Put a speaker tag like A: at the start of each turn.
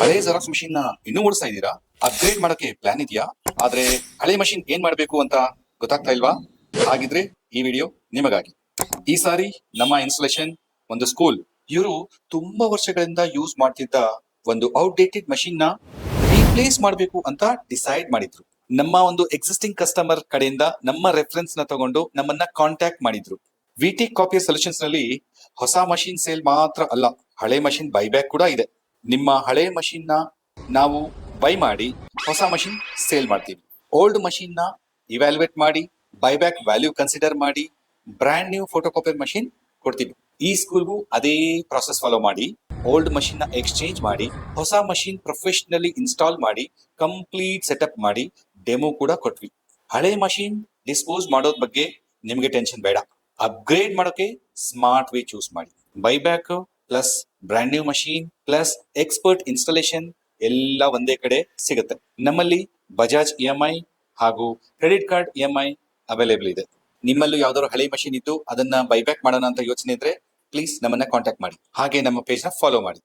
A: ಹಳೆ xerox machine ನ ಇನ್ನೂ ಓಡಿಸ್ತಾ ಇದ್ದೀರಾ? ಅಪ್ಗ್ರೇಡ್ ಮಾಡಕ್ಕೆ ಪ್ಲಾನ್ ಇದೆಯಾ? ಆದ್ರೆ ಹಳೆ ಮಷಿನ್ ಏನ್ ಮಾಡಬೇಕು ಅಂತ ಗೊತ್ತಾಗ್ತಾ ಇಲ್ವಾ? ಹಾಗಿದ್ರೆ ಈ ವಿಡಿಯೋ ನಿಮಗಾಗಿ. ಈ ಸಾರಿ ನಮ್ಮ ಇನ್ಸ್ಟಾಲೇಷನ್ ಒಂದು ಸ್ಕೂಲ್. ಇವರು ತುಂಬಾ ವರ್ಷಗಳಿಂದ ಯೂಸ್ ಮಾಡ್ತಿದ್ದ ಒಂದು ಔಟ್ಡೇಟೆಡ್ ಮಷಿನ್ ನ ರೀಪ್ಲೇಸ್ ಮಾಡಬೇಕು ಅಂತ ಡಿಸೈಡ್ ಮಾಡಿದ್ರು. ನಮ್ಮ ಒಂದು ಎಕ್ಸಿಸ್ಟಿಂಗ್ ಕಸ್ಟಮರ್ ಕಡೆಯಿಂದ ನಮ್ಮ ರೆಫರೆನ್ಸ್ ನ ತಗೊಂಡು ನಮ್ಮನ್ನ ಕಾಂಟ್ಯಾಕ್ಟ್ ಮಾಡಿದ್ರು. ವಿಟಿ ಕಾಪಿಯರ್ ಸೊಲ್ಯೂಷನ್ಸ್ ನಲ್ಲಿ ಹೊಸ ಮಷಿನ್ ಸೇಲ್ ಮಾತ್ರ ಅಲ್ಲ, ಹಳೆ ಮಷಿನ್ ಬೈಬ್ಯಾಕ್ ಕೂಡ ಇದೆ. ನಿಮ್ಮ ಹಳೆ ಮಷಿನ್ ನ ನಾವು ಬೈ ಮಾಡಿ ಹೊಸ ಮಷಿನ್ ಸೇಲ್ ಮಾಡ್ತೀವಿ. ಓಲ್ಡ್ ಮಷಿನ್ ನ ಇವ್ಯಾಲ್ಯೂಯೇಟ್ ಮಾಡಿ ಬೈಬ್ಯಾಕ್ ವ್ಯಾಲ್ಯೂ ಕನ್ಸಿಡರ್ ಮಾಡಿ brand new photo copier machine ಕೊಡ್ತೀವಿ. ಈ ಸ್ಕೂಲ್ಗೂ ಅದೇ ಪ್ರಾಸೆಸ್ ಫಾಲೋ ಮಾಡಿ ಓಲ್ಡ್ ಮಷಿನ್ ನ ಎಕ್ಸ್ಚೇಂಜ್ ಮಾಡಿ ಹೊಸ ಮಷಿನ್ ಪ್ರೊಫೆಷನಲಿ ಇನ್ಸ್ಟಾಲ್ ಮಾಡಿ ಕಂಪ್ಲೀಟ್ ಸೆಟಪ್ ಮಾಡಿ ಡೆಮೋ ಕೂಡ ಕೊಟ್ವಿ. ಹಳೆ ಮಷಿನ್ ಡಿಸ್ಪೋಸ್ ಮಾಡೋದ್ ಬಗ್ಗೆ ನಿಮಗೆ ಟೆನ್ಷನ್ ಬೇಡ. ಅಪ್ಗ್ರೇಡ್ ಮಾಡೋಕೆ ಸ್ಮಾರ್ಟ್ ವೇ ಚೂಸ್ ಮಾಡಿ. Buyback plus brand new machine plus expert installation ಎಲ್ಲ ಒಂದೇ ಕಡೆ ಸಿಗುತ್ತೆ. ನಮ್ಮಲ್ಲಿ ಬಜಾಜ್ EMI ಹಾಗೂ ಕ್ರೆಡಿಟ್ ಕಾರ್ಡ್ EMI ಅವೈಲೇಬಲ್ ಇದೆ. ನಿಮ್ಮಲ್ಲೂ ಯಾವ್ದಾದ್ರು ಹಳೆ ಮಷೀನ್ ಇದ್ದು ಅದನ್ನ ಬೈಬ್ಯಾಕ್ ಮಾಡೋಣ ಅಂತ ಯೋಚನೆ ಇದ್ರೆ ಪ್ಲೀಸ್ ನಮ್ಮನ್ನ ಕಾಂಟ್ಯಾಕ್ಟ್ ಮಾಡಿ. ಹಾಗೆ ನಮ್ಮ ಪೇಜ್ ನ ಫಾಲೋ ಮಾಡಿ.